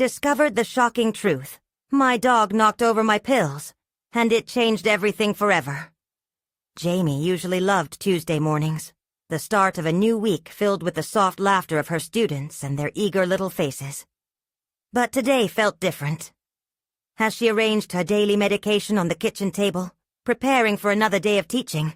discovered the shocking truth. My dog knocked over my pills, and it changed everything forever. Jamie usually loved Tuesday mornings, the start of a new week filled with the soft laughter of her students and their eager little faces. But today felt different. As she arranged her daily medication on the kitchen table, preparing for another day of teaching,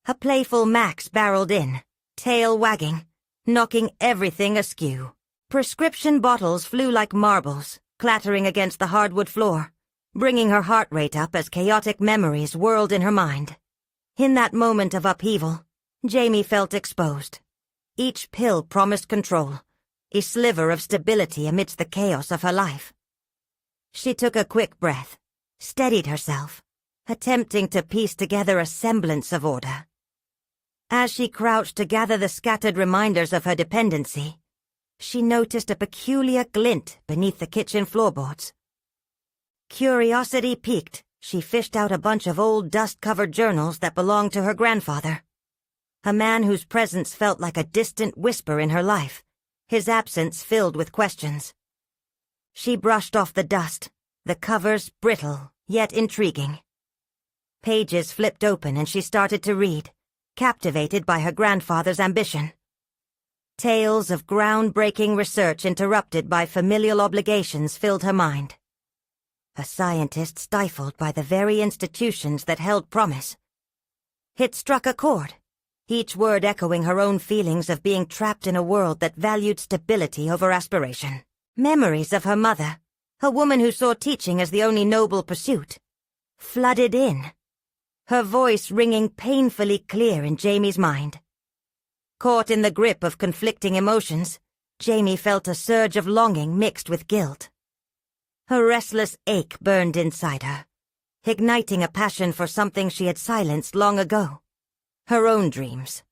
a playful Max barreled in, tail wagging, knocking everything askew. Prescription bottles flew like marbles, clattering against the hardwood floor, bringing her heart rate up as chaotic memories whirled in her mind. In that moment of upheaval, Jamie felt exposed. Each pill promised control, a sliver of stability amidst the chaos of her life. She took a quick breath, steadied herself, attempting to piece together a semblance of order. As she crouched to gather the scattered reminders of her dependency, she noticed a peculiar glint beneath the kitchen floorboards. Curiosity piqued, she fished out a bunch of old dust-covered journals that belonged to her grandfather, a man whose presence felt like a distant whisper in her life, his absence filled with questions. She brushed off the dust, the covers brittle, yet intriguing. Pages flipped open and she started to read, captivated by her grandfather's ambition. Tales of groundbreaking research interrupted by familial obligations filled her mind. A scientist stifled by the very institutions that held promise. It struck a chord, each word echoing her own feelings of being trapped in a world that valued stability over aspiration. Memories of her mother, a woman who saw teaching as the only noble pursuit, flooded in, her voice ringing painfully clear in Jamie's mind. Caught in the grip of conflicting emotions, Jamie felt a surge of longing mixed with guilt. A restless ache burned inside her, igniting a passion for something she had silenced long ago, her own dreams.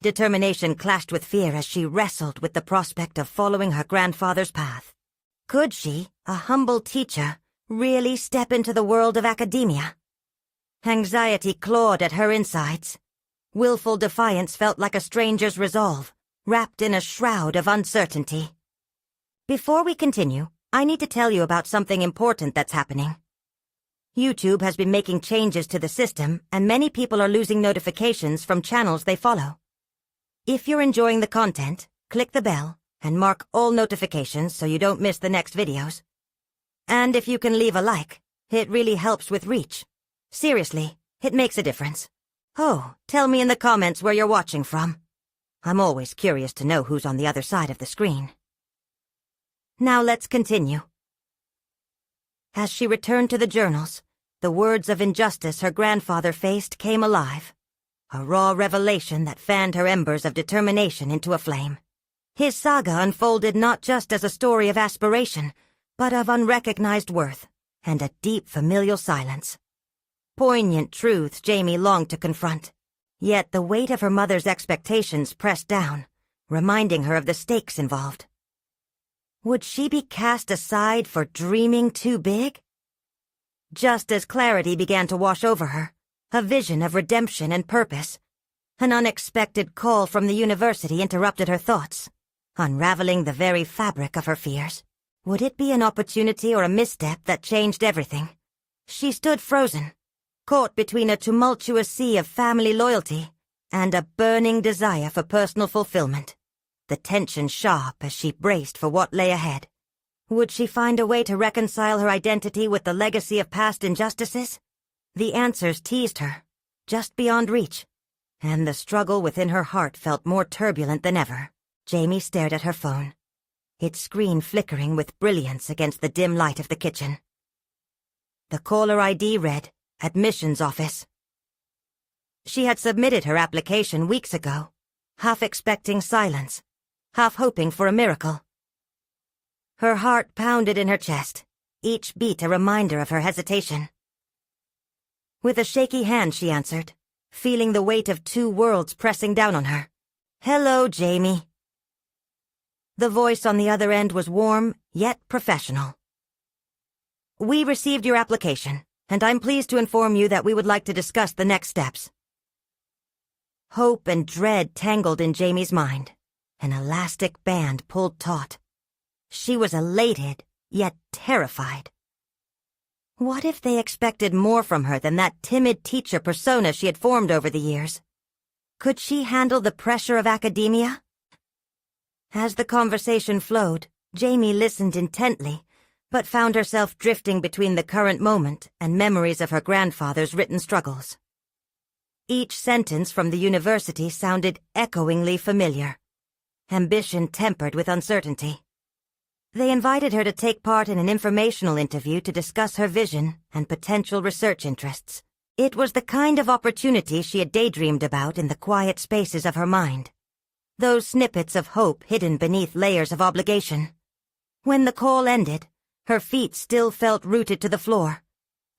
Determination clashed with fear as she wrestled with the prospect of following her grandfather's path. Could she, a humble teacher, really step into the world of academia? Anxiety clawed at her insides. Willful defiance felt like a stranger's resolve, wrapped in a shroud of uncertainty. Before we continue, I need to tell you about something important that's happening. YouTube has been making changes to the system, and many people are losing notifications from channels they follow. If you're enjoying the content, click the bell and mark all notifications so you don't miss the next videos. And if you can leave a like, it really helps with reach. Seriously, it makes a difference. Oh, tell me in the comments where you're watching from. I'm always curious to know who's on the other side of the screen. Now let's continue. As she returned to the journals, the words of injustice her grandfather faced came alive, a raw revelation that fanned her embers of determination into a flame. His saga unfolded not just as a story of aspiration, but of unrecognized worth and a deep familial silence. Poignant truths Jamie longed to confront, yet the weight of her mother's expectations pressed down, reminding her of the stakes involved. Would she be cast aside for dreaming too big? Just as clarity began to wash over her, a vision of redemption and purpose, an unexpected call from the university interrupted her thoughts, unraveling the very fabric of her fears. Would it be an opportunity or a misstep that changed everything? She stood frozen, caught between a tumultuous sea of family loyalty and a burning desire for personal fulfillment, the tension sharp as she braced for what lay ahead. Would she find a way to reconcile her identity with the legacy of past injustices? The answers teased her, just beyond reach, and the struggle within her heart felt more turbulent than ever. Jamie stared at her phone, its screen flickering with brilliance against the dim light of the kitchen. The caller ID read, Admissions Office. She had submitted her application weeks ago, half expecting silence, half hoping for a miracle. Her heart pounded in her chest, each beat a reminder of her hesitation. With a shaky hand she answered, feeling the weight of two worlds pressing down on her. Hello, Jamie. The voice on the other end was warm, yet professional. We received your application, and I'm pleased to inform you that we would like to discuss the next steps. Hope and dread tangled in Jamie's mind. An elastic band pulled taut. She was elated, yet terrified. What if they expected more from her than that timid teacher persona she had formed over the years? Could she handle the pressure of academia? As the conversation flowed, Jamie listened intently, but found herself drifting between the current moment and memories of her grandfather's written struggles. Each sentence from the university sounded echoingly familiar, ambition tempered with uncertainty. They invited her to take part in an informational interview to discuss her vision and potential research interests. It was the kind of opportunity she had daydreamed about in the quiet spaces of her mind. Those snippets of hope hidden beneath layers of obligation. When the call ended, her feet still felt rooted to the floor,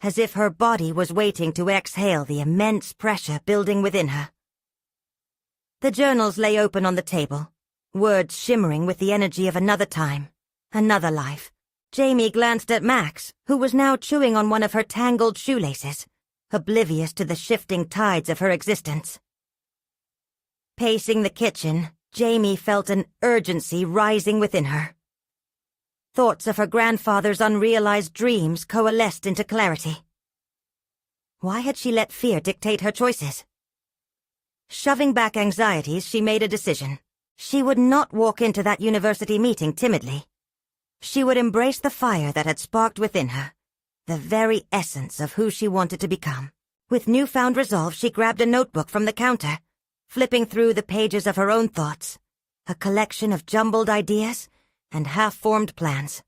as if her body was waiting to exhale the immense pressure building within her. The journals lay open on the table, words shimmering with the energy of another time, another life. Jamie glanced at Max, who was now chewing on one of her tangled shoelaces, oblivious to the shifting tides of her existence. Pacing the kitchen, Jamie felt an urgency rising within her. Thoughts of her grandfather's unrealized dreams coalesced into clarity. Why had she let fear dictate her choices? Shoving back anxieties, she made a decision. She would not walk into that university meeting timidly. She would embrace the fire that had sparked within her, the very essence of who she wanted to become. With newfound resolve, she grabbed a notebook from the counter, flipping through the pages of her own thoughts, a collection of jumbled ideas and half-formed plans.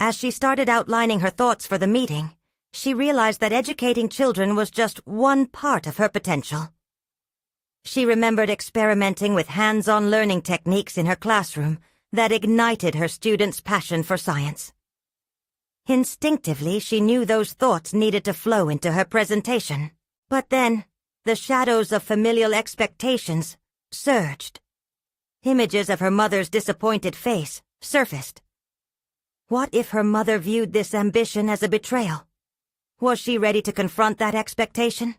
As she started outlining her thoughts for the meeting, she realized that educating children was just one part of her potential. She remembered experimenting with hands-on learning techniques in her classroom that ignited her students' passion for science. Instinctively, she knew those thoughts needed to flow into her presentation. But then, the shadows of familial expectations surged. Images of her mother's disappointed face surfaced. What if her mother viewed this ambition as a betrayal? Was she ready to confront that expectation?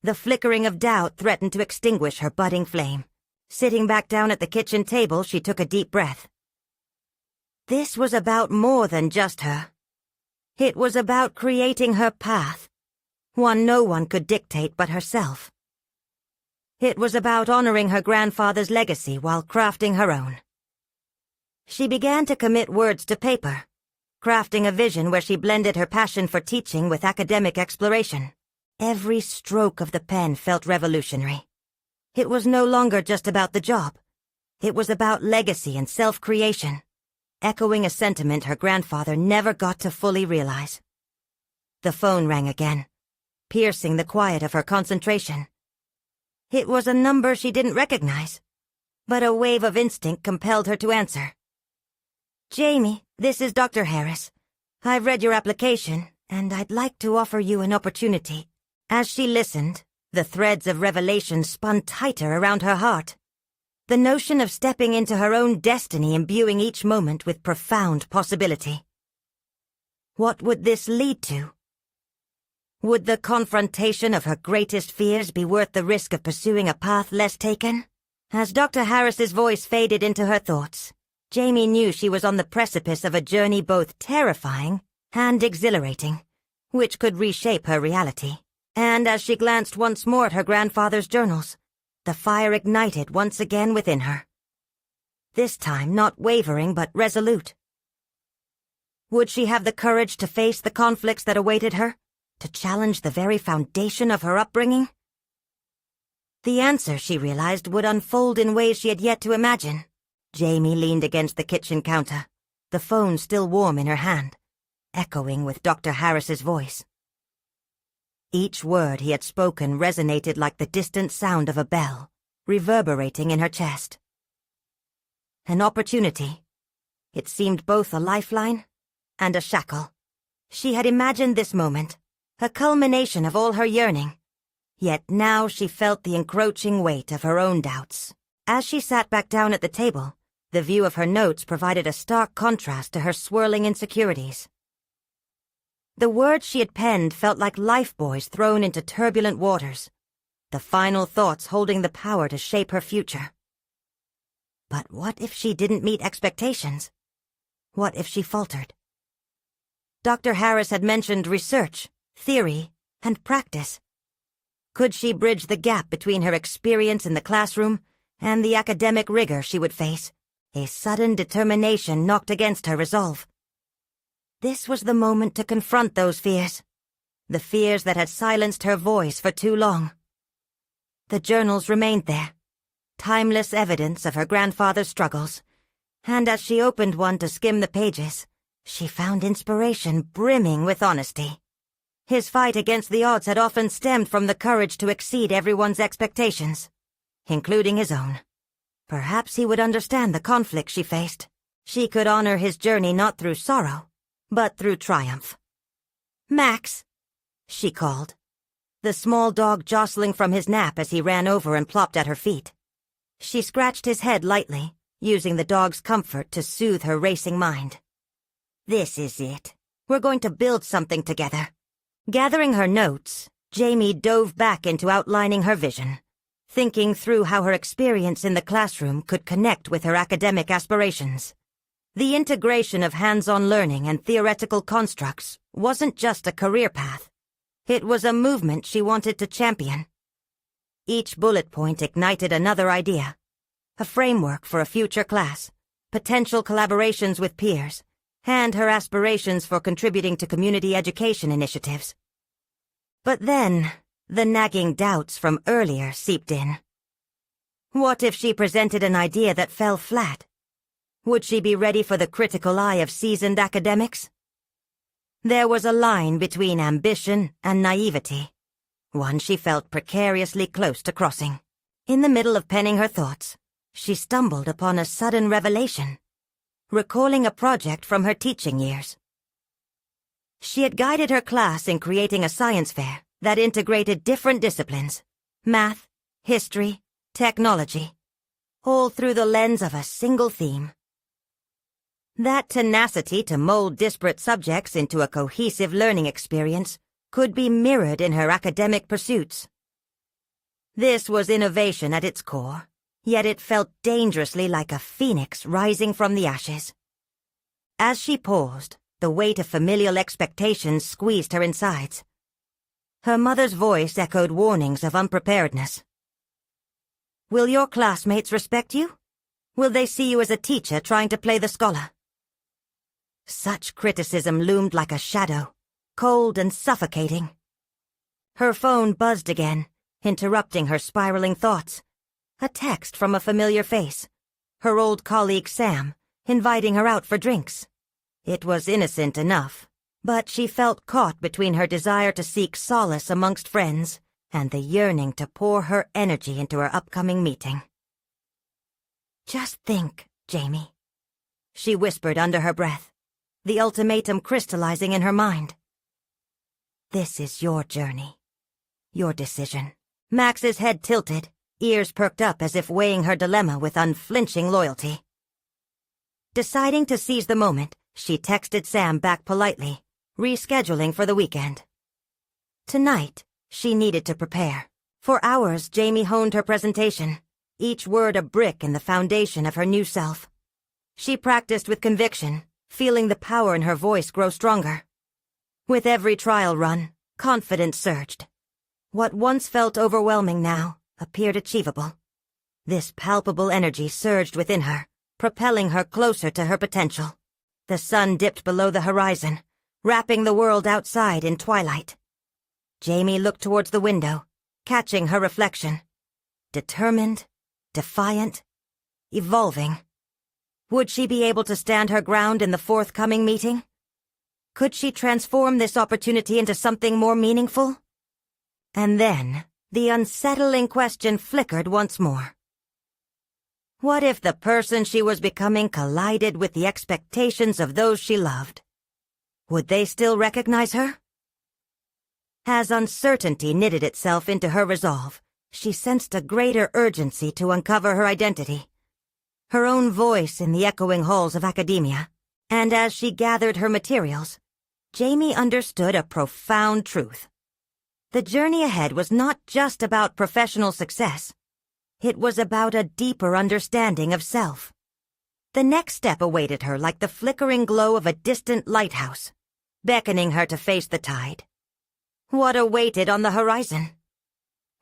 The flickering of doubt threatened to extinguish her budding flame. Sitting back down at the kitchen table, she took a deep breath. This was about more than just her. It was about creating her path, one no one could dictate but herself. It was about honoring her grandfather's legacy while crafting her own. She began to commit words to paper, crafting a vision where she blended her passion for teaching with academic exploration. Every stroke of the pen felt revolutionary. It was no longer just about the job. It was about legacy and self-creation, echoing a sentiment her grandfather never got to fully realize. The phone rang again, piercing the quiet of her concentration. It was a number she didn't recognize, but a wave of instinct compelled her to answer. "Jamie, this is Dr. Harris. I've read your application, and I'd like to offer you an opportunity." As she listened, the threads of revelation spun tighter around her heart. The notion of stepping into her own destiny imbuing each moment with profound possibility. What would this lead to? Would the confrontation of her greatest fears be worth the risk of pursuing a path less taken? As Dr. Harris's voice faded into her thoughts, Jamie knew she was on the precipice of a journey both terrifying and exhilarating, which could reshape her reality. And as she glanced once more at her grandfather's journals, the fire ignited once again within her. This time not wavering but resolute. Would she have the courage to face the conflicts that awaited her, to challenge the very foundation of her upbringing? The answer, she realized, would unfold in ways she had yet to imagine. Jamie leaned against the kitchen counter, the phone still warm in her hand, echoing with Dr. Harris's voice. Each word he had spoken resonated like the distant sound of a bell, reverberating in her chest. An opportunity. It seemed both a lifeline and a shackle. She had imagined this moment, a culmination of all her yearning, yet now she felt the encroaching weight of her own doubts. As she sat back down at the table, the view of her notes provided a stark contrast to her swirling insecurities. The words she had penned felt like lifebuoys thrown into turbulent waters, the final thoughts holding the power to shape her future. But what if she didn't meet expectations? What if she faltered? Dr. Harris had mentioned research, theory, and practice. Could she bridge the gap between her experience in the classroom and the academic rigor she would face? A sudden determination knocked against her resolve. This was the moment to confront those fears, the fears that had silenced her voice for too long. The journals remained there, timeless evidence of her grandfather's struggles, and as she opened one to skim the pages, she found inspiration brimming with honesty. His fight against the odds had often stemmed from the courage to exceed everyone's expectations, including his own. Perhaps he would understand the conflict she faced. She could honor his journey not through sorrow, but through triumph. "Max," she called, the small dog jostling from his nap as he ran over and plopped at her feet. She scratched his head lightly, using the dog's comfort to soothe her racing mind. "This is it. We're going to build something together." Gathering her notes, Jamie dove back into outlining her vision, thinking through how her experience in the classroom could connect with her academic aspirations. The integration of hands-on learning and theoretical constructs wasn't just a career path. It was a movement she wanted to champion. Each bullet point ignited another idea, a framework for a future class, potential collaborations with peers, and her aspirations for contributing to community education initiatives. But then, the nagging doubts from earlier seeped in. What if she presented an idea that fell flat? Would she be ready for the critical eye of seasoned academics? There was a line between ambition and naivety, one she felt precariously close to crossing. In the middle of penning her thoughts, she stumbled upon a sudden revelation, recalling a project from her teaching years. She had guided her class in creating a science fair that integrated different disciplines, math, history, technology, all through the lens of a single theme. That tenacity to mold disparate subjects into a cohesive learning experience could be mirrored in her academic pursuits. This was innovation at its core, yet it felt dangerously like a phoenix rising from the ashes. As she paused, the weight of familial expectations squeezed her insides. Her mother's voice echoed warnings of unpreparedness. "Will your classmates respect you? Will they see you as a teacher trying to play the scholar?" Such criticism loomed like a shadow, cold and suffocating. Her phone buzzed again, interrupting her spiraling thoughts. A text from a familiar face, her old colleague Sam, inviting her out for drinks. It was innocent enough, but she felt caught between her desire to seek solace amongst friends and the yearning to pour her energy into her upcoming meeting. "Just think, Jamie," she whispered under her breath, the ultimatum crystallizing in her mind. "This is your journey, your decision." Max's head tilted, ears perked up as if weighing her dilemma with unflinching loyalty. Deciding to seize the moment, she texted Sam back politely, rescheduling for the weekend. Tonight, she needed to prepare. For hours, Jamie honed her presentation, each word a brick in the foundation of her new self. She practiced with conviction, feeling the power in her voice grow stronger. With every trial run, confidence surged. What once felt overwhelming now appeared achievable. This palpable energy surged within her, propelling her closer to her potential. The sun dipped below the horizon, wrapping the world outside in twilight. Jamie looked towards the window, catching her reflection. Determined, defiant, evolving. Would she be able to stand her ground in the forthcoming meeting? Could she transform this opportunity into something more meaningful? And then, the unsettling question flickered once more. What if the person she was becoming collided with the expectations of those she loved? Would they still recognize her? As uncertainty knitted itself into her resolve, she sensed a greater urgency to uncover her identity, her own voice in the echoing halls of academia. And as she gathered her materials, Jamie understood a profound truth. The journey ahead was not just about professional success. It was about a deeper understanding of self. The next step awaited her like the flickering glow of a distant lighthouse. beckoning her to face the tide. What awaited on the horizon?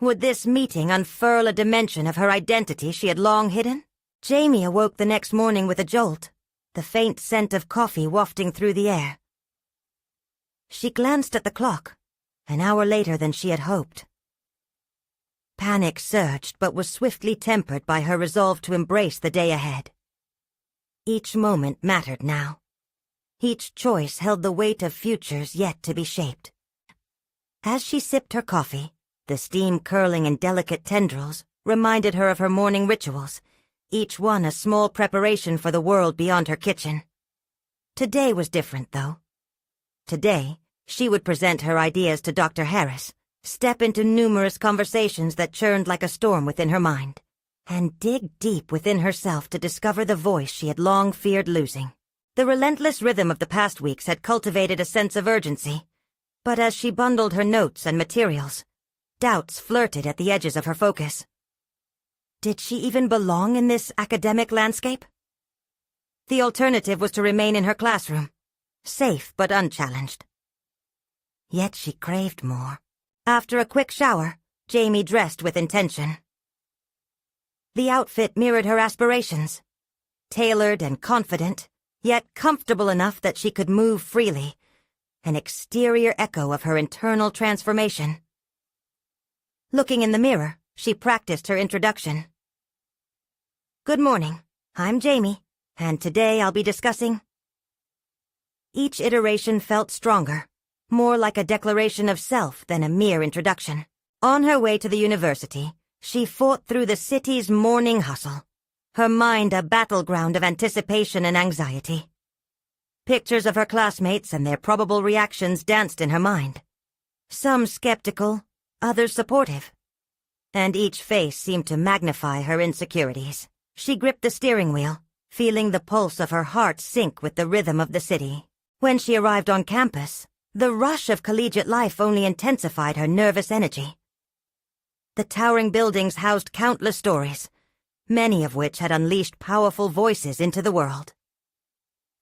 Would this meeting unfurl a dimension of her identity she had long hidden? Jamie awoke the next morning with a jolt, the faint scent of coffee wafting through the air. She glanced at the clock, an hour later than she had hoped. Panic surged but was swiftly tempered by her resolve to embrace the day ahead. Each moment mattered now. Each choice held the weight of futures yet to be shaped. As she sipped her coffee, the steam curling in delicate tendrils reminded her of her morning rituals, each one a small preparation for the world beyond her kitchen. Today was different, though. Today, she would present her ideas to Dr. Harris, step into numerous conversations that churned like a storm within her mind, and dig deep within herself to discover the voice she had long feared losing. The relentless rhythm of the past weeks had cultivated a sense of urgency, but as she bundled her notes and materials, doubts flirted at the edges of her focus. Did she even belong in this academic landscape? The alternative was to remain in her classroom, safe but unchallenged. Yet she craved more. After a quick shower, Jamie dressed with intention. The outfit mirrored her aspirations, tailored and confident, yet comfortable enough that she could move freely, an exterior echo of her internal transformation. Looking in the mirror, she practiced her introduction. Good morning, I'm Jamie, and today I'll be discussing... Each iteration felt stronger, more like a declaration of self than a mere introduction. On her way to the university, she fought through the city's morning hustle, her mind a battleground of anticipation and anxiety. Pictures of her classmates and their probable reactions danced in her mind, some skeptical, others supportive, and each face seemed to magnify her insecurities. She gripped the steering wheel, feeling the pulse of her heart sync with the rhythm of the city. When she arrived on campus, the rush of collegiate life only intensified her nervous energy. The towering buildings housed countless stories, many of which had unleashed powerful voices into the world.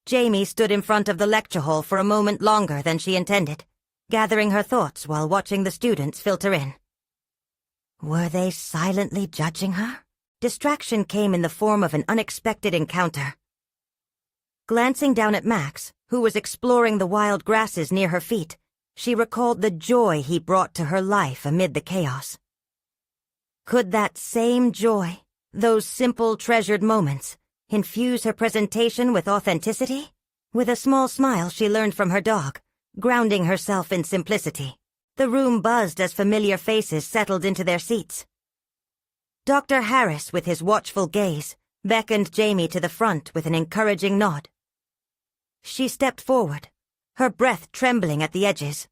Jamie stood in front of the lecture hall for a moment longer than she intended, gathering her thoughts while watching the students filter in. Were they silently judging her? Distraction came in the form of an unexpected encounter. Glancing down at Max, who was exploring the wild grasses near her feet, she recalled the joy he brought to her life amid the chaos. Could that same joy, those simple treasured moments, infuse her presentation with authenticity? With a small smile she learned from her dog, grounding herself in simplicity. The room buzzed as familiar faces settled into their seats. Dr. Harris, with his watchful gaze, beckoned Jamie to the front with an encouraging nod. She stepped forward, her breath trembling at the edges.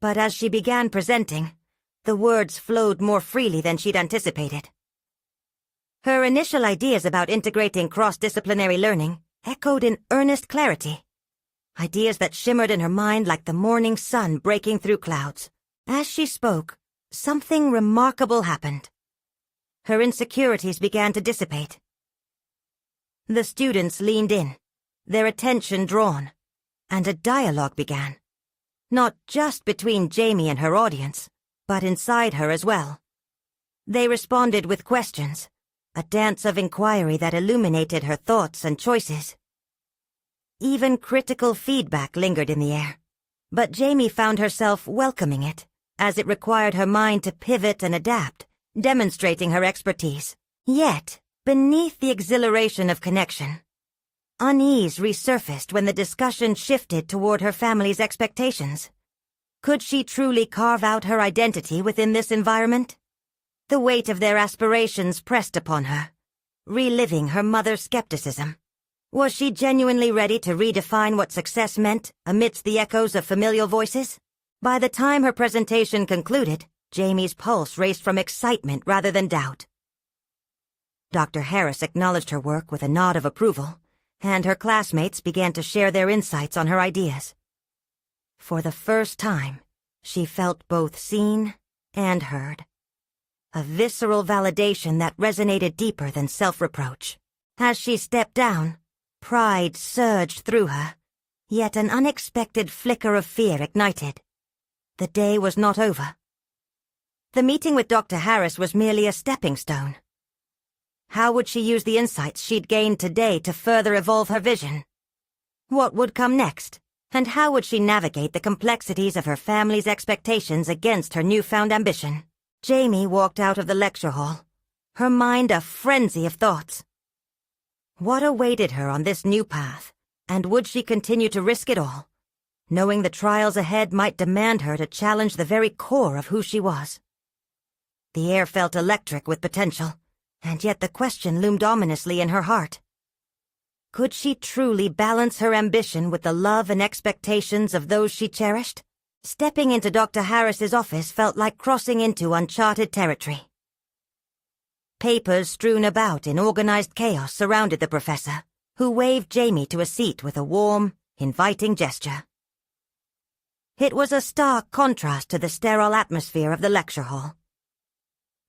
But as she began presenting, the words flowed more freely than she'd anticipated. Her initial ideas about integrating cross-disciplinary learning echoed in earnest clarity, ideas that shimmered in her mind like the morning sun breaking through clouds. As she spoke, something remarkable happened. Her insecurities began to dissipate. The students leaned in, their attention drawn, and a dialogue began, not just between Jamie and her audience, but inside her as well. They responded with questions, a dance of inquiry that illuminated her thoughts and choices. Even critical feedback lingered in the air, but Jamie found herself welcoming it, as it required her mind to pivot and adapt, demonstrating her expertise. Yet, beneath the exhilaration of connection, unease resurfaced when the discussion shifted toward her family's expectations. Could she truly carve out her identity within this environment? The weight of their aspirations pressed upon her, reliving her mother's skepticism. Was she genuinely ready to redefine what success meant amidst the echoes of familial voices? By the time her presentation concluded, Jamie's pulse raced from excitement rather than doubt. Dr. Harris acknowledged her work with a nod of approval, and her classmates began to share their insights on her ideas. For the first time, she felt both seen and heard. A visceral validation that resonated deeper than self-reproach. As she stepped down, pride surged through her, Yet an unexpected flicker of fear ignited. The day was not over. The meeting with Dr. Harris was merely a stepping stone. How would she use the insights she'd gained today to further evolve her vision? What would come next? And how would she navigate the complexities of her family's expectations against her newfound ambition? Jamie walked out of the lecture hall, her mind a frenzy of thoughts. What awaited her on this new path, and would she continue to risk it all, knowing the trials ahead might demand her to challenge the very core of who she was? The air felt electric with potential, and yet the question loomed ominously in her heart. Could she truly balance her ambition with the love and expectations of those she cherished? Stepping into Dr. Harris's office felt like crossing into uncharted territory. Papers strewn about in organized chaos surrounded the professor, who waved Jamie to a seat with a warm, inviting gesture. It was a stark contrast to the sterile atmosphere of the lecture hall.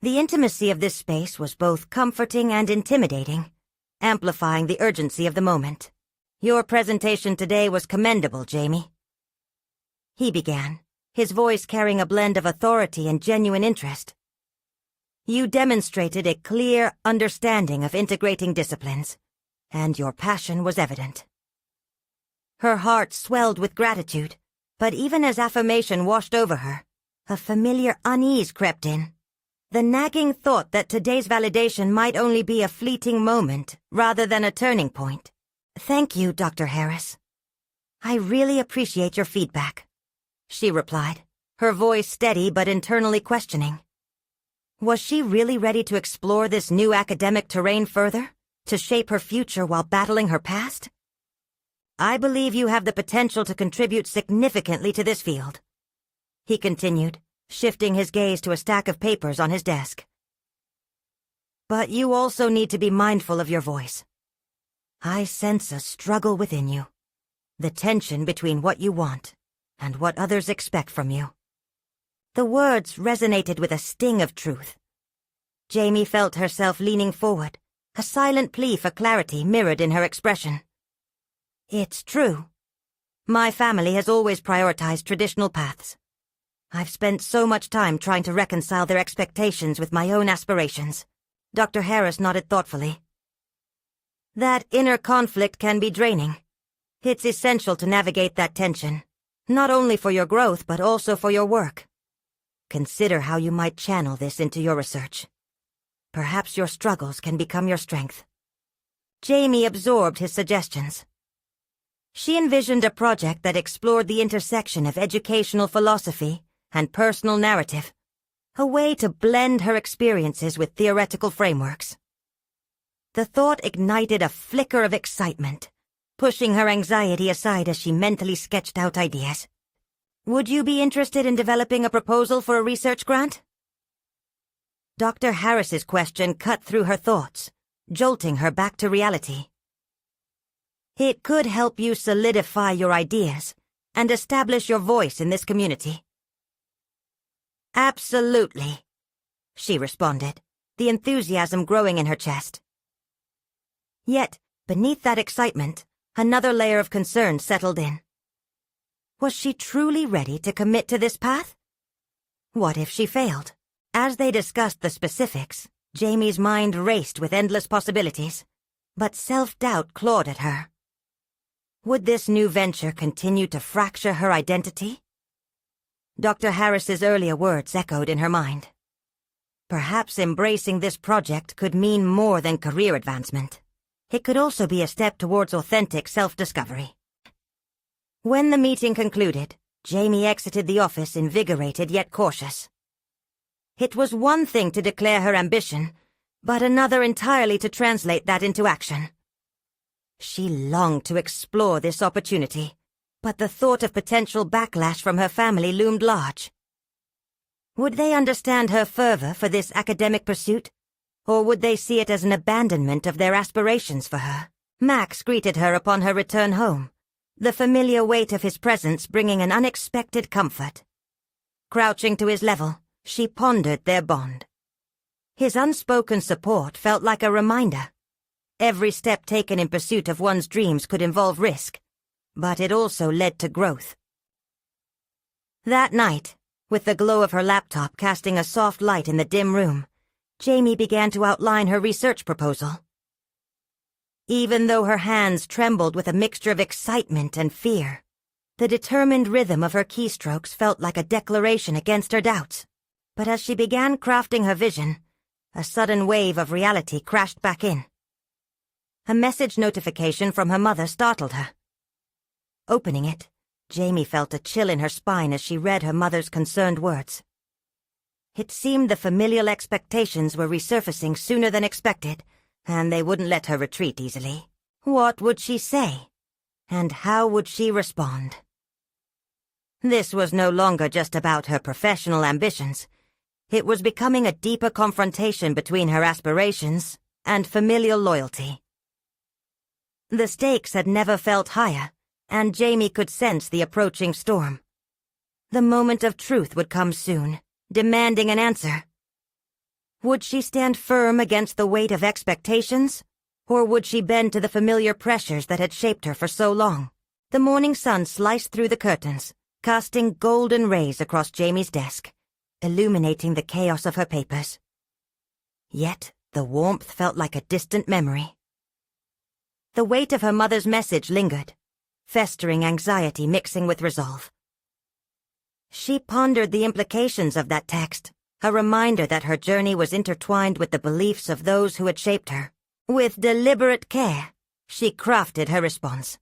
The intimacy of this space was both comforting and intimidating, amplifying the urgency of the moment. "Your presentation today was commendable, Jamie," he began, his voice carrying a blend of authority and genuine interest. "You demonstrated a clear understanding of integrating disciplines, and your passion was evident." Her heart swelled with gratitude, but even as affirmation washed over her, a familiar unease crept in. The nagging thought that today's validation might only be a fleeting moment rather than a turning point. "Thank you, Dr. Harris. I really appreciate your feedback," she replied, her voice steady but internally questioning. Was she really ready to explore this new academic terrain further, to shape her future while battling her past? "I believe you have the potential to contribute significantly to this field," he continued, shifting his gaze to a stack of papers on his desk. "But you also need to be mindful of your voice. I sense a struggle within you, the tension between what you want and what others expect from you." The words resonated with a sting of truth. Jamie felt herself leaning forward, a silent plea for clarity mirrored in her expression. "It's true. My family has always prioritized traditional paths. I've spent so much time trying to reconcile their expectations with my own aspirations." Dr. Harris nodded thoughtfully. "That inner conflict can be draining. It's essential to navigate that tension, not only for your growth but also for your work. Consider how you might channel this into your research. Perhaps your struggles can become your strength." Jamie absorbed his suggestions. She envisioned a project that explored the intersection of educational philosophy and personal narrative, a way to blend her experiences with theoretical frameworks. The thought ignited a flicker of excitement, pushing her anxiety aside as she mentally sketched out ideas. "Would you be interested in developing a proposal for a research grant?" Dr. Harris's question cut through her thoughts, jolting her back to reality. "It could help you solidify your ideas and establish your voice in this community." "Absolutely," she responded, the enthusiasm growing in her chest. Yet, beneath that excitement, another layer of concern settled in. Was she truly ready to commit to this path? What if she failed? As they discussed the specifics, Jamie's mind raced with endless possibilities, but self-doubt clawed at her. Would this new venture continue to fracture her identity? Dr. Harris's earlier words echoed in her mind. Perhaps embracing this project could mean more than career advancement. It could also be a step towards authentic self-discovery. When the meeting concluded, Jamie exited the office invigorated yet cautious. It was one thing to declare her ambition, but another entirely to translate that into action. She longed to explore this opportunity, but the thought of potential backlash from her family loomed large. Would they understand her fervor for this academic pursuit, or would they see it as an abandonment of their aspirations for her? Max greeted her upon her return home, the familiar weight of his presence bringing an unexpected comfort. Crouching to his level, she pondered their bond. His unspoken support felt like a reminder. Every step taken in pursuit of one's dreams could involve risk, but it also led to growth. That night, with the glow of her laptop casting a soft light in the dim room, Jamie began to outline her research proposal. Even though her hands trembled with a mixture of excitement and fear, the determined rhythm of her keystrokes felt like a declaration against her doubts. But as she began crafting her vision, a sudden wave of reality crashed back in. A message notification from her mother startled her. Opening it, Jamie felt a chill in her spine as she read her mother's concerned words. It seemed the familial expectations were resurfacing sooner than expected, and they wouldn't let her retreat easily. What would she say? And how would she respond? This was no longer just about her professional ambitions. It was becoming a deeper confrontation between her aspirations and familial loyalty. The stakes had never felt higher, and Jamie could sense the approaching storm. The moment of truth would come soon, demanding an answer. Would she stand firm against the weight of expectations, or would she bend to the familiar pressures that had shaped her for so long? The morning sun sliced through the curtains, casting golden rays across Jamie's desk, illuminating the chaos of her papers. Yet the warmth felt like a distant memory. The weight of her mother's message lingered, festering anxiety mixing with resolve. She pondered the implications of that text, a reminder that her journey was intertwined with the beliefs of those who had shaped her. With deliberate care, she crafted her response.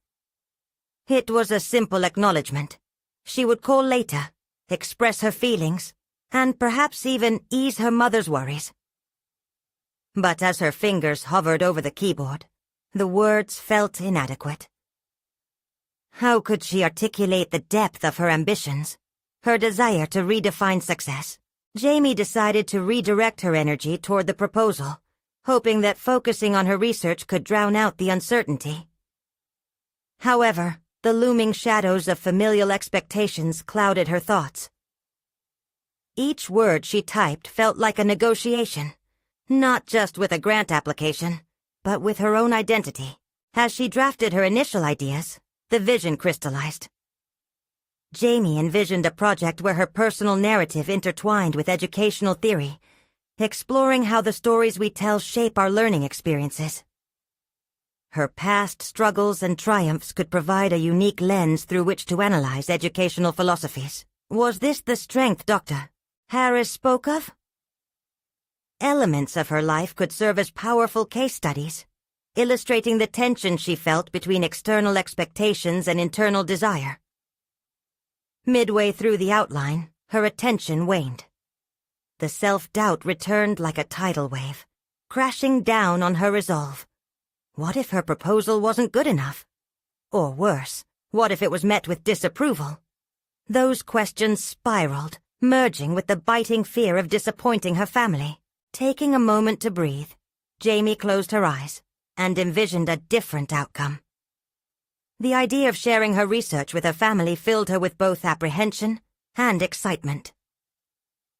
It was a simple acknowledgement. She would call later, express her feelings, and perhaps even ease her mother's worries. But as her fingers hovered over the keyboard, the words felt inadequate. How could she articulate the depth of her ambitions, her desire to redefine success? Jamie decided to redirect her energy toward the proposal, hoping that focusing on her research could drown out the uncertainty. However, the looming shadows of familial expectations clouded her thoughts. Each word she typed felt like a negotiation, not just with a grant application, but with her own identity. As she drafted her initial ideas, the vision crystallized. Jamie envisioned a project where her personal narrative intertwined with educational theory, exploring how the stories we tell shape our learning experiences. Her past struggles and triumphs could provide a unique lens through which to analyze educational philosophies. Was this the strength Dr. Harris spoke of? Elements of her life could serve as powerful case studies, illustrating the tension she felt between external expectations and internal desire. Midway through the outline, her attention waned. The self-doubt returned like a tidal wave, crashing down on her resolve. What if her proposal wasn't good enough? Or worse, what if it was met with disapproval? Those questions spiraled, merging with the biting fear of disappointing her family. Taking a moment to breathe, Jamie closed her eyes and envisioned a different outcome. The idea of sharing her research with her family filled her with both apprehension and excitement.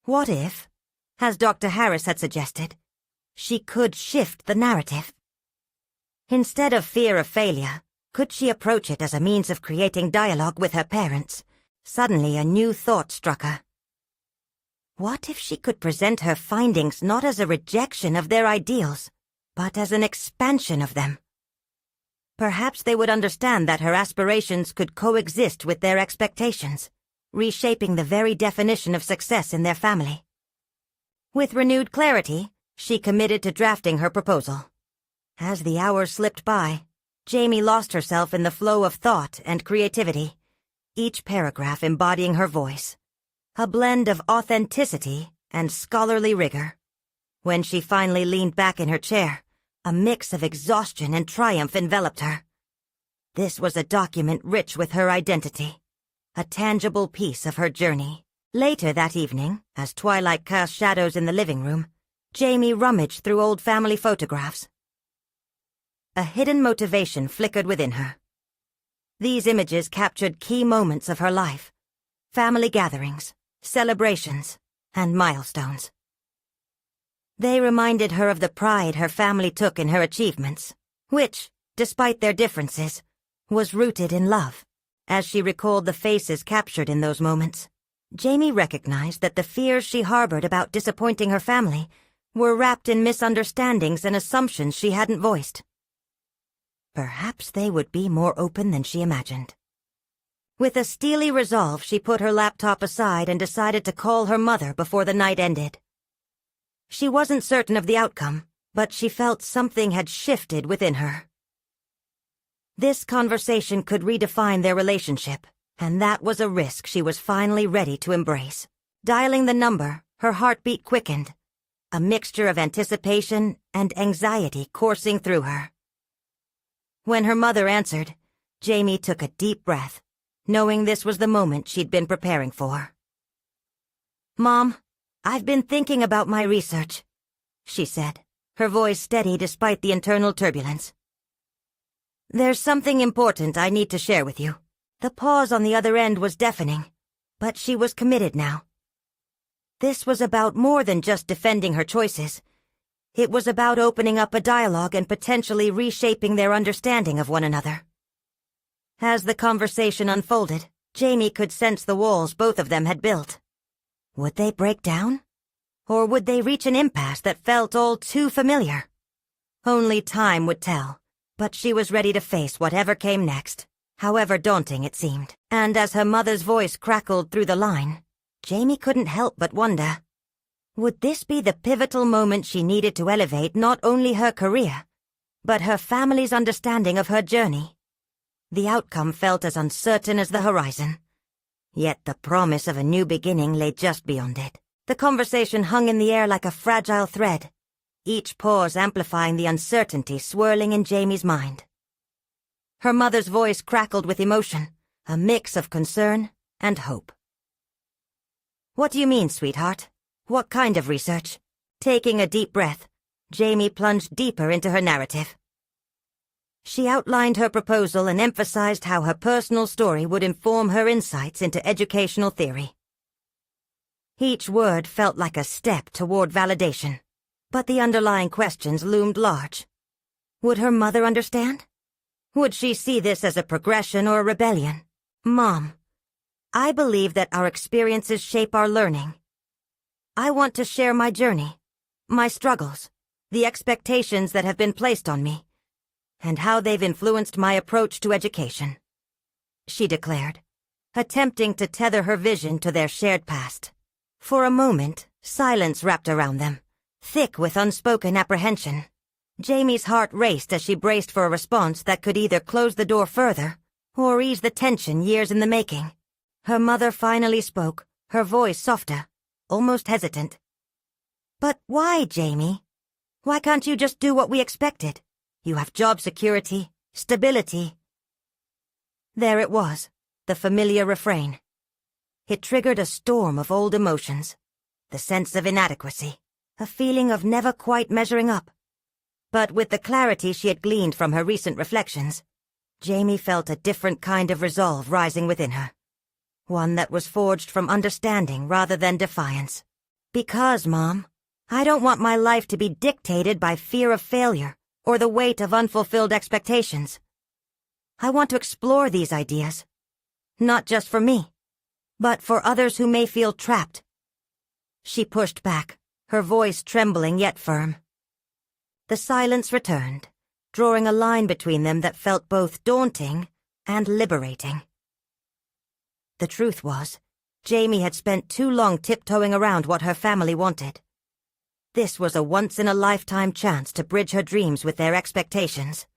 What if, as Dr. Harris had suggested, she could shift the narrative? Instead of fear of failure, could she approach it as a means of creating dialogue with her parents? Suddenly a new thought struck her. What if she could present her findings not as a rejection of their ideals, but as an expansion of them? Perhaps they would understand that her aspirations could coexist with their expectations, reshaping the very definition of success in their family. With renewed clarity, she committed to drafting her proposal. As the hours slipped by, Jamie lost herself in the flow of thought and creativity, each paragraph embodying her voice, a blend of authenticity and scholarly rigor. When she finally leaned back in her chair, a mix of exhaustion and triumph enveloped her. This was a document rich with her identity, a tangible piece of her journey. Later that evening, as twilight cast shadows in the living room, Jamie rummaged through old family photographs. A hidden motivation flickered within her. These images captured key moments of her life, family gatherings, celebrations, and milestones. They reminded her of the pride her family took in her achievements, which, despite their differences, was rooted in love. As she recalled the faces captured in those moments, Jamie recognized that the fears she harbored about disappointing her family were wrapped in misunderstandings and assumptions she hadn't voiced. Perhaps they would be more open than she imagined. With a steely resolve, she put her laptop aside and decided to call her mother before the night ended. She wasn't certain of the outcome, but she felt something had shifted within her. This conversation could redefine their relationship, and that was a risk she was finally ready to embrace. Dialing the number, her heartbeat quickened, a mixture of anticipation and anxiety coursing through her. When her mother answered, Jamie took a deep breath, knowing this was the moment she'd been preparing for. "Mom, I've been thinking about my research," she said, her voice steady despite the internal turbulence. "There's something important I need to share with you." The pause on the other end was deafening, but she was committed now. This was about more than just defending her choices. It was about opening up a dialogue and potentially reshaping their understanding of one another. As the conversation unfolded, Jamie could sense the walls both of them had built. Would they break down? Or would they reach an impasse that felt all too familiar? Only time would tell, but she was ready to face whatever came next, however daunting it seemed. And as her mother's voice crackled through the line, Jamie couldn't help but wonder, would this be the pivotal moment she needed to elevate not only her career, but her family's understanding of her journey? The outcome felt as uncertain as the horizon, yet the promise of a new beginning lay just beyond it. The conversation hung in the air like a fragile thread, each pause amplifying the uncertainty swirling in Jamie's mind. Her mother's voice crackled with emotion, a mix of concern and hope. "What do you mean, sweetheart? What kind of research?" Taking a deep breath, Jamie plunged deeper into her narrative. She outlined her proposal and emphasized how her personal story would inform her insights into educational theory. Each word felt like a step toward validation, but the underlying questions loomed large. Would her mother understand? Would she see this as a progression or a rebellion? "Mom, I believe that our experiences shape our learning. I want to share my journey, my struggles, the expectations that have been placed on me, and how they've influenced my approach to education," she declared, attempting to tether her vision to their shared past. For a moment, silence wrapped around them, thick with unspoken apprehension. Jamie's heart raced as she braced for a response that could either close the door further or ease the tension years in the making. Her mother finally spoke, her voice softer, almost hesitant. "But why, Jamie? Why can't you just do what we expected? You have job security, stability." There it was, the familiar refrain. It triggered a storm of old emotions, the sense of inadequacy, a feeling of never quite measuring up. But with the clarity she had gleaned from her recent reflections, Jamie felt a different kind of resolve rising within her, one that was forged from understanding rather than defiance. "Because, Mom, I don't want my life to be dictated by fear of failure or the weight of unfulfilled expectations. I want to explore these ideas, not just for me, but for others who may feel trapped." She pushed back, her voice trembling yet firm. The silence returned, drawing a line between them that felt both daunting and liberating. The truth was, Jamie had spent too long tiptoeing around what her family wanted. This was a once-in-a-lifetime chance to bridge her dreams with their expectations,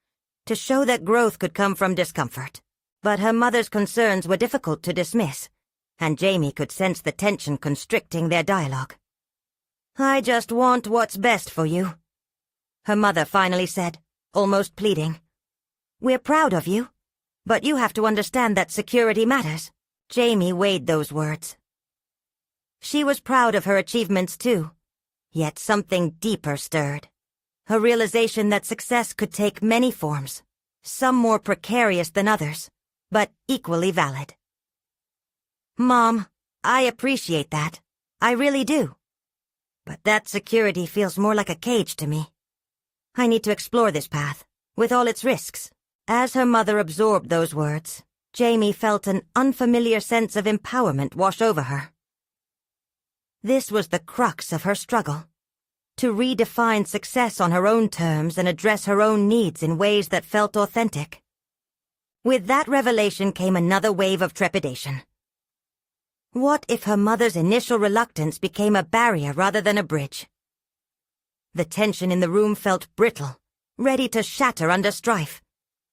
to show that growth could come from discomfort. But her mother's concerns were difficult to dismiss, and Jamie could sense the tension constricting their dialogue. "I just want what's best for you," her mother finally said, almost pleading. "We're proud of you, but you have to understand that security matters." Jamie weighed those words. She was proud of her achievements too, yet something deeper stirred. A realization that success could take many forms, some more precarious than others, but equally valid. "Mom, I appreciate that. I really do. But that security feels more like a cage to me. I need to explore this path, with all its risks, As her mother absorbed those words, Jamie felt an unfamiliar sense of empowerment wash over her. This was the crux of her struggle, to redefine success on her own terms and address her own needs in ways that felt authentic. With that revelation came another wave of trepidation. What if her mother's initial reluctance became a barrier rather than a bridge? The tension in the room felt brittle, ready to shatter under strife.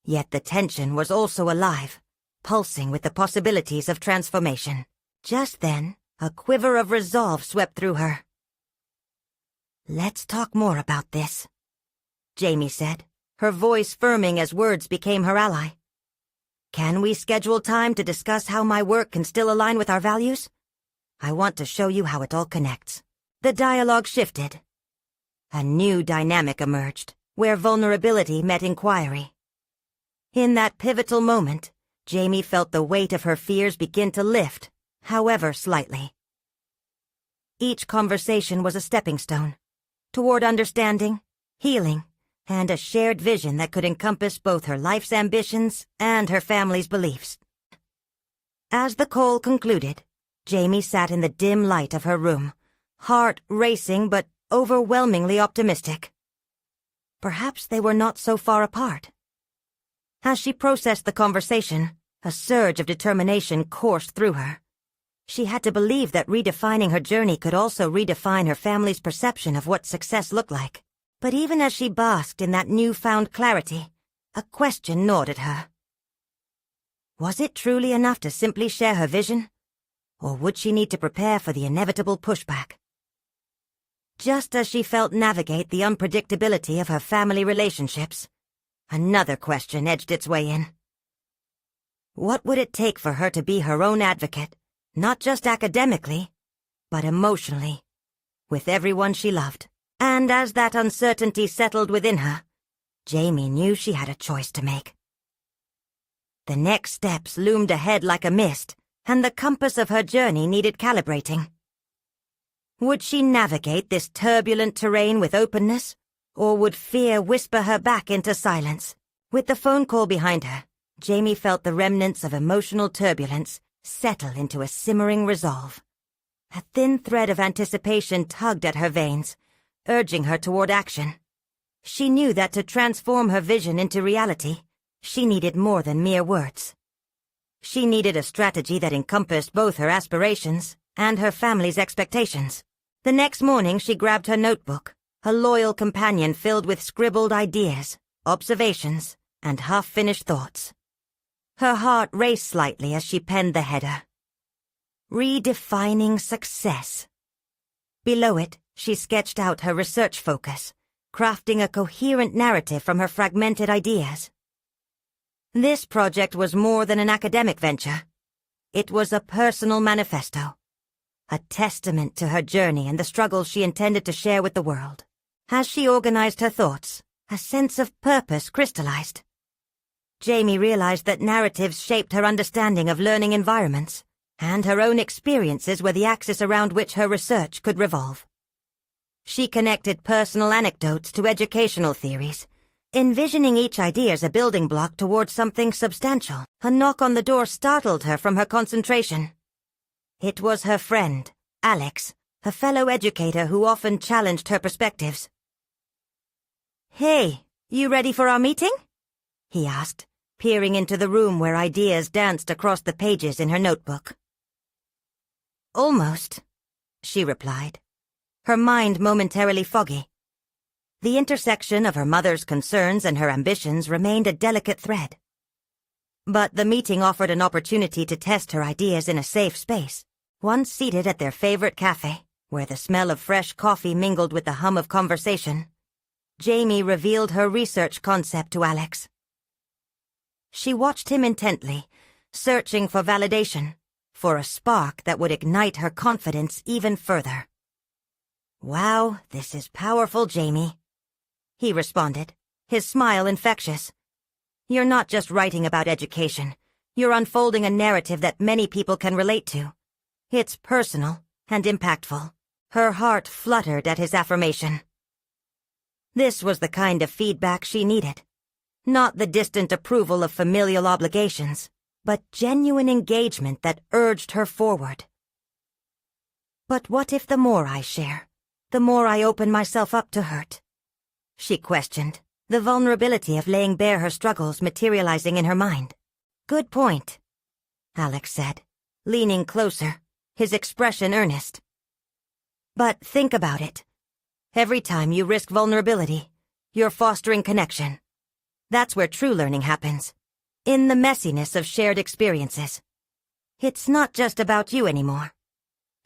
Yet the tension was also alive, pulsing with the possibilities of transformation. Just then, a quiver of resolve swept through her. "Let's talk more about this," Jamie said, her voice firming as words became her ally. "Can we schedule time to discuss how my work can still align with our values? I want to show you how it all connects." The dialogue shifted. A new dynamic emerged, where vulnerability met inquiry. In that pivotal moment, Jamie felt the weight of her fears begin to lift, however slightly. Each conversation was a stepping stone, toward understanding, healing, and a shared vision that could encompass both her life's ambitions and her family's beliefs. As the call concluded, Jamie sat in the dim light of her room, heart racing but overwhelmingly optimistic. Perhaps they were not so far apart. As she processed the conversation, a surge of determination coursed through her. She had to believe that redefining her journey could also redefine her family's perception of what success looked like. But even as she basked in that newfound clarity, a question gnawed at her. Was it truly enough to simply share her vision? Or would she need to prepare for the inevitable pushback? Just as she felt navigate the unpredictability of her family relationships, another question edged its way in. What would it take for her to be her own advocate, not just academically, but emotionally, with everyone she loved? And as that uncertainty settled within her, Jamie knew she had a choice to make. The next steps loomed ahead like a mist, and the compass of her journey needed calibrating. Would she navigate this turbulent terrain with openness, or would fear whisper her back into silence? With the phone call behind her, Jamie felt the remnants of emotional turbulence settle into a simmering resolve. A thin thread of anticipation tugged at her veins, urging her toward action. She knew that to transform her vision into reality, she needed more than mere words. She needed a strategy that encompassed both her aspirations and her family's expectations. The next morning she grabbed her notebook, a loyal companion filled with scribbled ideas, observations, and half-finished thoughts. Her heart raced slightly as she penned the header. Redefining success. Below it, she sketched out her research focus, crafting a coherent narrative from her fragmented ideas. This project was more than an academic venture. It was a personal manifesto, a testament to her journey and the struggles she intended to share with the world. As she organized her thoughts, a sense of purpose crystallized. Jamie realized that narratives shaped her understanding of learning environments, and her own experiences were the axis around which her research could revolve. She connected personal anecdotes to educational theories, envisioning each idea as a building block towards something substantial. A knock on the door startled her from her concentration. It was her friend, Alex, a fellow educator who often challenged her perspectives. "Hey, you ready for our meeting?" he asked, peering into the room where ideas danced across the pages in her notebook. "Almost," she replied, her mind momentarily foggy. The intersection of her mother's concerns and her ambitions remained a delicate thread. But the meeting offered an opportunity to test her ideas in a safe space. Once seated at their favorite cafe, where the smell of fresh coffee mingled with the hum of conversation, Jamie revealed her research concept to Alex. She watched him intently, searching for validation, for a spark that would ignite her confidence even further. "Wow, this is powerful, Jamie," he responded, his smile infectious. "You're not just writing about education. You're unfolding a narrative that many people can relate to. It's personal and impactful." Her heart fluttered at his affirmation. This was the kind of feedback she needed. Not the distant approval of familial obligations, but genuine engagement that urged her forward. But what if the more I share, the more I open myself up to hurt? She questioned, the vulnerability of laying bare her struggles materializing in her mind. Good point, Alex said, leaning closer, his expression earnest. But think about it. Every time you risk vulnerability, you're fostering connection. That's where true learning happens. In the messiness of shared experiences. It's not just about you anymore.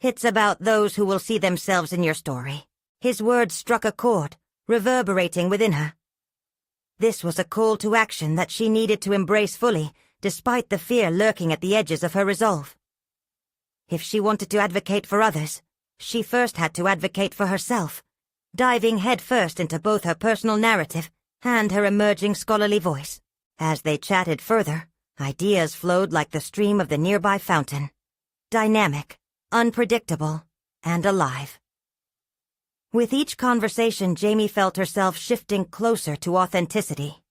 It's about those who will see themselves in your story. His words struck a chord, reverberating within her. This was a call to action that she needed to embrace fully, despite the fear lurking at the edges of her resolve. If she wanted to advocate for others, she first had to advocate for herself, diving headfirst into both her personal narrative and her emerging scholarly voice. As they chatted further, ideas flowed like the stream of the nearby fountain. Dynamic, unpredictable, and alive. With each conversation, Jamie felt herself shifting closer to authenticity.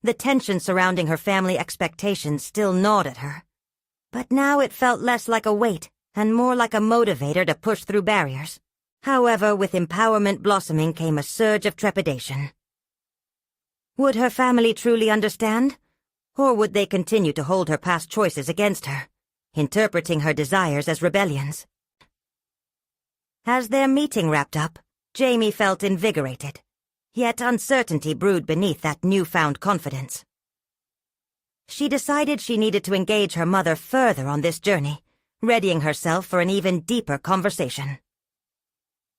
The tension surrounding her family expectations still gnawed at her, but now it felt less like a weight and more like a motivator to push through barriers. However, with empowerment blossoming came a surge of trepidation. Would her family truly understand? Or would they continue to hold her past choices against her, interpreting her desires as rebellions? As their meeting wrapped up, Jamie felt invigorated, yet uncertainty brewed beneath that newfound confidence. She decided she needed to engage her mother further on this journey, readying herself for an even deeper conversation.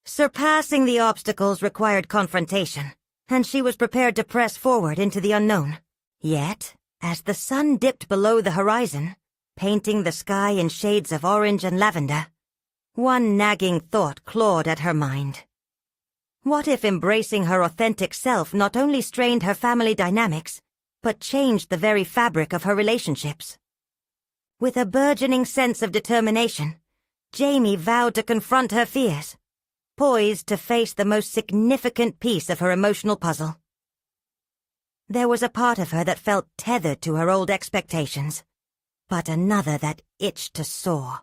Surpassing the obstacles required confrontation, and she was prepared to press forward into the unknown. Yet, as the sun dipped below the horizon, painting the sky in shades of orange and lavender, one nagging thought clawed at her mind. What if embracing her authentic self not only strained her family dynamics, but changed the very fabric of her relationships? With a burgeoning sense of determination, Jamie vowed to confront her fears, poised to face the most significant piece of her emotional puzzle. There was a part of her that felt tethered to her old expectations, but another that itched to soar.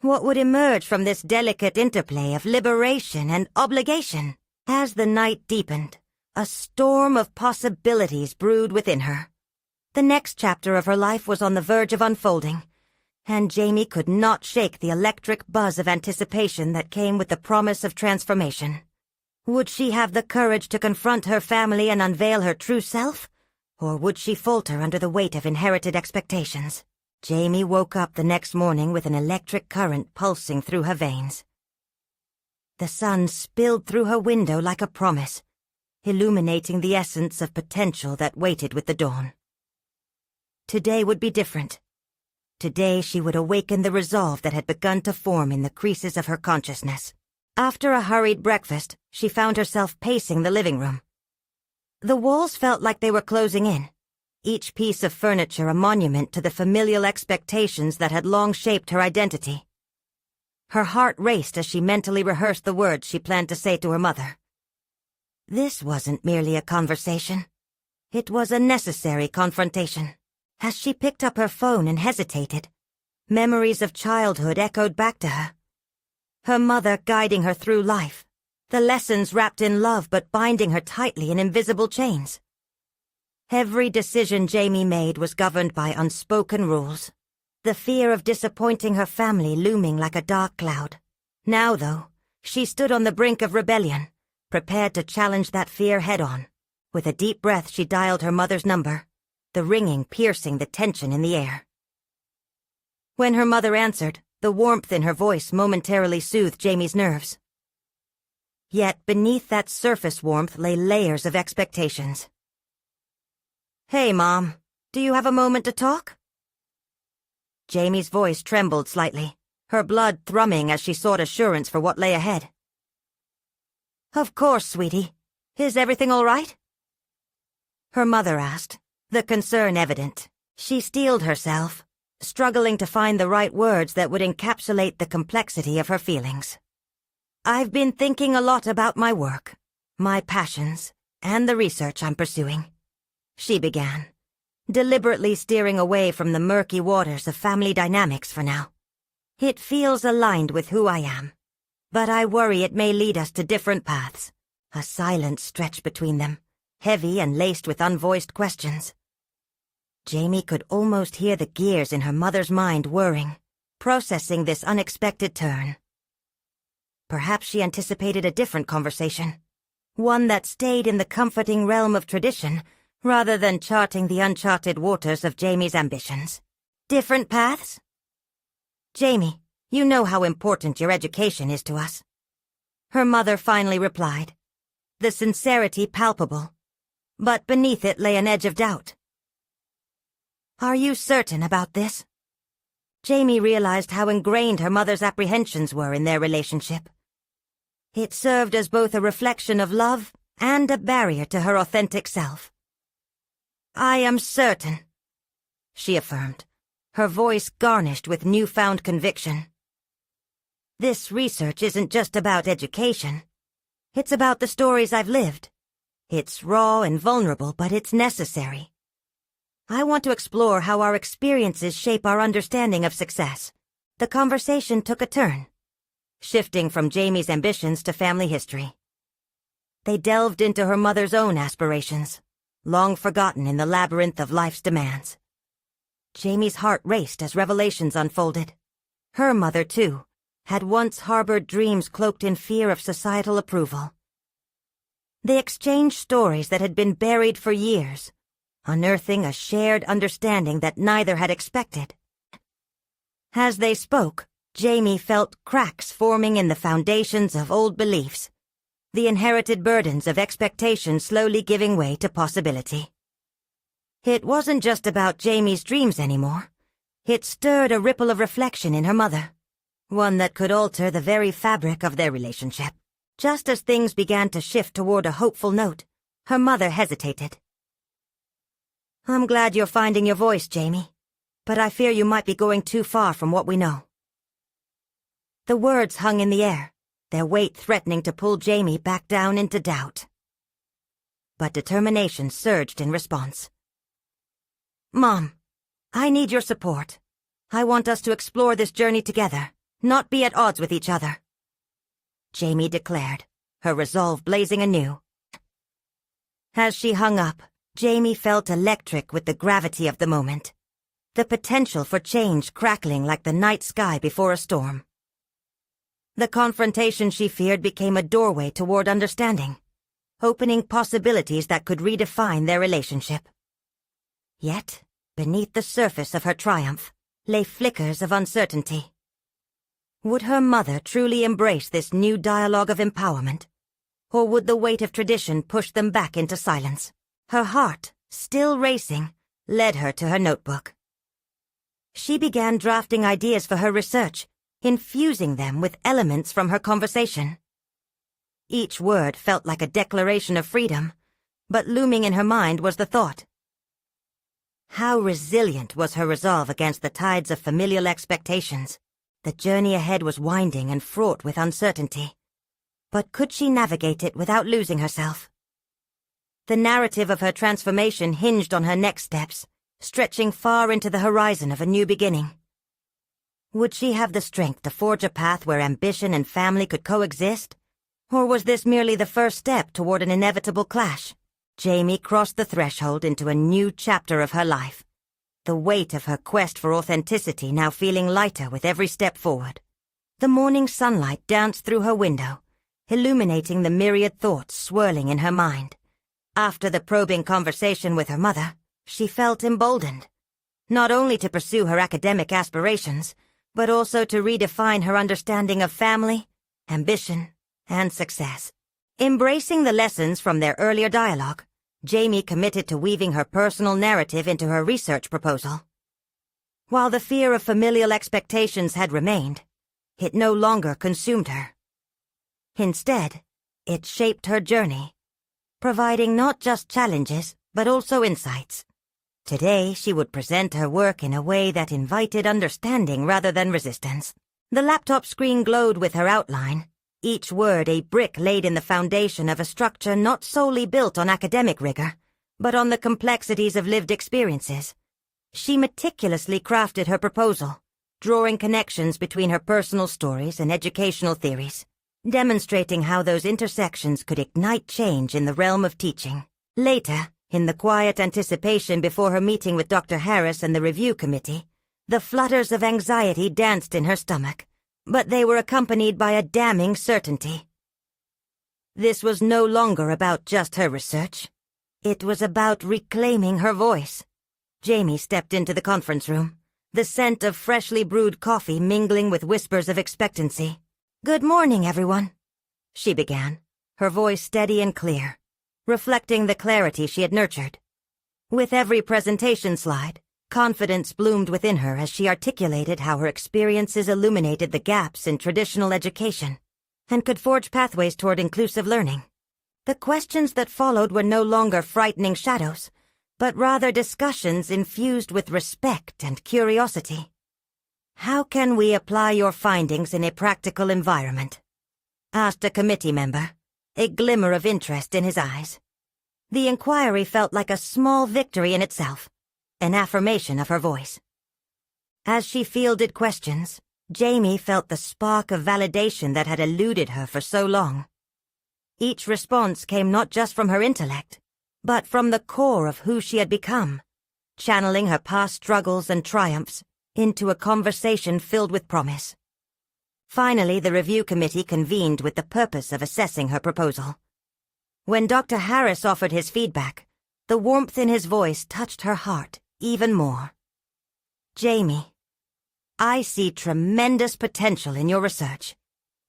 What would emerge from this delicate interplay of liberation and obligation? As the night deepened, a storm of possibilities brewed within her. The next chapter of her life was on the verge of unfolding, and Jamie could not shake the electric buzz of anticipation that came with the promise of transformation. Would she have the courage to confront her family and unveil her true self? Or would she falter under the weight of inherited expectations? Jamie woke up the next morning with an electric current pulsing through her veins. The sun spilled through her window like a promise, illuminating the essence of potential that waited with the dawn. Today would be different. Today she would awaken the resolve that had begun to form in the creases of her consciousness. After a hurried breakfast, she found herself pacing the living room. The walls felt like they were closing in, each piece of furniture a monument to the familial expectations that had long shaped her identity. Her heart raced as she mentally rehearsed the words she planned to say to her mother. This wasn't merely a conversation. It was a necessary confrontation. As she picked up her phone and hesitated, memories of childhood echoed back to her. Her mother guiding her through life, the lessons wrapped in love but binding her tightly in invisible chains. Every decision Jamie made was governed by unspoken rules, the fear of disappointing her family looming like a dark cloud. Now, though, she stood on the brink of rebellion, prepared to challenge that fear head-on. With a deep breath, she dialed her mother's number, the ringing piercing the tension in the air. When her mother answered, the warmth in her voice momentarily soothed Jamie's nerves. Yet beneath that surface warmth lay layers of expectations. "Hey, Mom, do you have a moment to talk?" Jamie's voice trembled slightly, her blood thrumming as she sought assurance for what lay ahead. "Of course, sweetie. Is everything all right?" Her mother asked, the concern evident. She steeled herself, struggling to find the right words that would encapsulate the complexity of her feelings. "I've been thinking a lot about my work, my passions, and the research I'm pursuing," she began, deliberately steering away from the murky waters of family dynamics for now. "It feels aligned with who I am, but I worry it may lead us to different paths, a silent stretch between them, heavy and laced with unvoiced questions." Jamie could almost hear the gears in her mother's mind whirring, processing this unexpected turn. Perhaps she anticipated a different conversation, one that stayed in the comforting realm of tradition rather than charting the uncharted waters of Jamie's ambitions. "Different paths? Jamie, you know how important your education is to us," her mother finally replied, the sincerity palpable, but beneath it lay an edge of doubt. "Are you certain about this?" Jamie realized how ingrained her mother's apprehensions were in their relationship. It served as both a reflection of love and a barrier to her authentic self. "I am certain," she affirmed, her voice garnished with newfound conviction. "This research isn't just about education. It's about the stories I've lived. It's raw and vulnerable, but it's necessary. I want to explore how our experiences shape our understanding of success." The conversation took a turn, shifting from Jamie's ambitions to family history. They delved into her mother's own aspirations, long forgotten in the labyrinth of life's demands. Jamie's heart raced as revelations unfolded. Her mother, too, had once harbored dreams cloaked in fear of societal approval. They exchanged stories that had been buried for years, unearthing a shared understanding that neither had expected. As they spoke, Jamie felt cracks forming in the foundations of old beliefs, the inherited burdens of expectation slowly giving way to possibility. It wasn't just about Jamie's dreams anymore. It stirred a ripple of reflection in her mother, one that could alter the very fabric of their relationship. Just as things began to shift toward a hopeful note, her mother hesitated. "I'm glad you're finding your voice, Jamie, but I fear you might be going too far from what we know." The words hung in the air, their weight threatening to pull Jamie back down into doubt. But determination surged in response. "Mom, I need your support. I want us to explore this journey together, not be at odds with each other," Jamie declared, her resolve blazing anew. As she hung up, Jamie felt electric with the gravity of the moment, the potential for change crackling like the night sky before a storm. The confrontation she feared became a doorway toward understanding, opening possibilities that could redefine their relationship. Yet, beneath the surface of her triumph, lay flickers of uncertainty. Would her mother truly embrace this new dialogue of empowerment, or would the weight of tradition push them back into silence? Her heart, still racing, led her to her notebook. She began drafting ideas for her research, infusing them with elements from her conversation. Each word felt like a declaration of freedom, but looming in her mind was the thought. How resilient was her resolve against the tides of familial expectations? The journey ahead was winding and fraught with uncertainty. But could she navigate it without losing herself? The narrative of her transformation hinged on her next steps, stretching far into the horizon of a new beginning. Would she have the strength to forge a path where ambition and family could coexist? Or was this merely the first step toward an inevitable clash? Jamie crossed the threshold into a new chapter of her life, the weight of her quest for authenticity now feeling lighter with every step forward. The morning sunlight danced through her window, illuminating the myriad thoughts swirling in her mind. After the probing conversation with her mother, she felt emboldened, not only to pursue her academic aspirations, but also to redefine her understanding of family, ambition, and success. Embracing the lessons from their earlier dialogue, Jamie committed to weaving her personal narrative into her research proposal. While the fear of familial expectations had remained, it no longer consumed her. Instead, it shaped her journey, providing not just challenges, but also insights. Today, she would present her work in a way that invited understanding rather than resistance. The laptop screen glowed with her outline, each word a brick laid in the foundation of a structure not solely built on academic rigor, but on the complexities of lived experiences. She meticulously crafted her proposal, drawing connections between her personal stories and educational theories, demonstrating how those intersections could ignite change in the realm of teaching. Later, in the quiet anticipation before her meeting with Dr. Harris and the review committee, the flutters of anxiety danced in her stomach, but they were accompanied by a damning certainty. This was no longer about just her research. It was about reclaiming her voice. Jamie stepped into the conference room, the scent of freshly brewed coffee mingling with whispers of expectancy. "Good morning, everyone," she began, her voice steady and clear, reflecting the clarity she had nurtured. With every presentation slide, confidence bloomed within her as she articulated how her experiences illuminated the gaps in traditional education and could forge pathways toward inclusive learning. The questions that followed were no longer frightening shadows, but rather discussions infused with respect and curiosity. "How can we apply your findings in a practical environment?" asked a committee member, a glimmer of interest in his eyes. The inquiry felt like a small victory in itself, an affirmation of her voice. As she fielded questions, Jamie felt the spark of validation that had eluded her for so long. Each response came not just from her intellect, but from the core of who she had become, channeling her past struggles and triumphs into a conversation filled with promise. Finally, the review committee convened with the purpose of assessing her proposal. When Dr. Harris offered his feedback, the warmth in his voice touched her heart even more. "Jamie, I see tremendous potential in your research.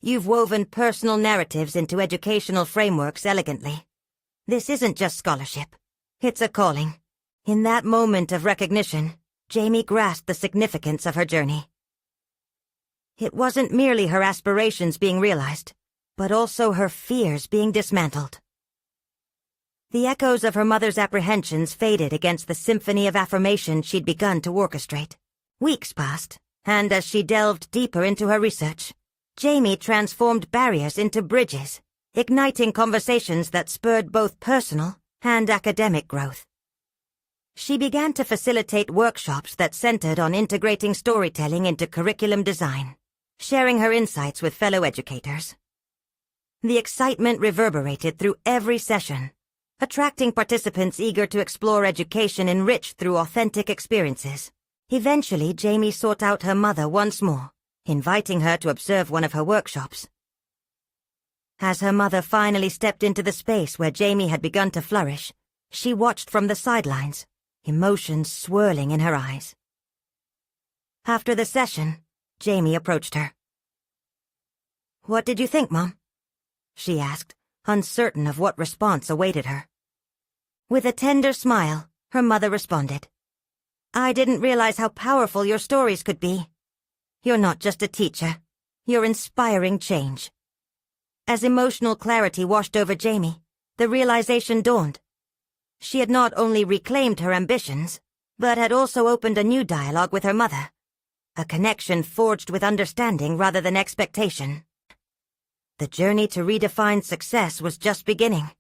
You've woven personal narratives into educational frameworks elegantly. This isn't just scholarship. It's a calling." In that moment of recognition, Jamie grasped the significance of her journey. It wasn't merely her aspirations being realized, but also her fears being dismantled. The echoes of her mother's apprehensions faded against the symphony of affirmation she'd begun to orchestrate. Weeks passed, and as she delved deeper into her research, Jamie transformed barriers into bridges, igniting conversations that spurred both personal and academic growth. She began to facilitate workshops that centered on integrating storytelling into curriculum design, sharing her insights with fellow educators. The excitement reverberated through every session, attracting participants eager to explore education enriched through authentic experiences. Eventually, Jamie sought out her mother once more, inviting her to observe one of her workshops. As her mother finally stepped into the space where Jamie had begun to flourish, she watched from the sidelines, emotions swirling in her eyes. After the session, Jamie approached her. "What did you think, Mom?" she asked, uncertain of what response awaited her. With a tender smile, her mother responded, "I didn't realize how powerful your stories could be. You're not just a teacher, you're inspiring change." As emotional clarity washed over Jamie, the realization dawned. She had not only reclaimed her ambitions, but had also opened a new dialogue with her mother, a connection forged with understanding rather than expectation. The journey to redefine success was just beginning.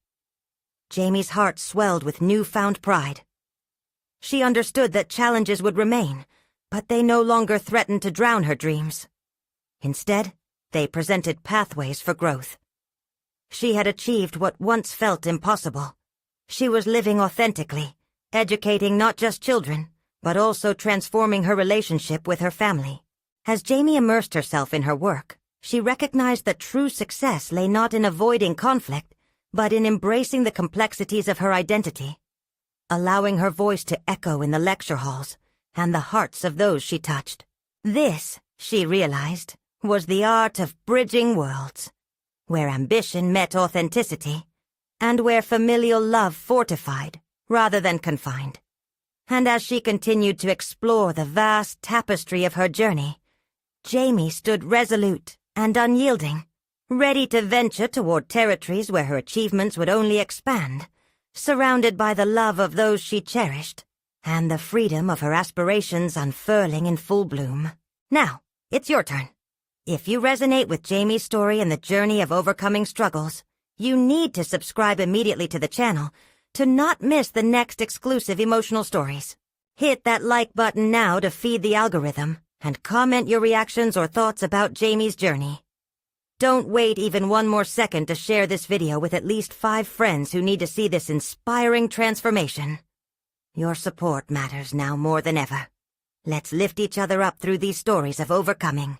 Jamie's heart swelled with newfound pride. She understood that challenges would remain, but they no longer threatened to drown her dreams. Instead, they presented pathways for growth. She had achieved what once felt impossible. She was living authentically, educating not just children, but also transforming her relationship with her family. As Jamie immersed herself in her work, she recognized that true success lay not in avoiding conflict, but in embracing the complexities of her identity, allowing her voice to echo in the lecture halls and the hearts of those she touched. This, she realized, was the art of bridging worlds, where ambition met authenticity, and where familial love fortified rather than confined. And as she continued to explore the vast tapestry of her journey, Jamie stood resolute and unyielding, ready to venture toward territories where her achievements would only expand, surrounded by the love of those she cherished, and the freedom of her aspirations unfurling in full bloom. "Now, it's your turn," If you resonate with Jamie's story and the journey of overcoming struggles, you need to subscribe immediately to the channel to not miss the next exclusive emotional stories. Hit that like button now to feed the algorithm, and comment your reactions or thoughts about Jamie's journey. Don't wait even one more second to share this video with at least 5 friends who need to see this inspiring transformation. Your support matters now more than ever. Let's lift each other up through these stories of overcoming.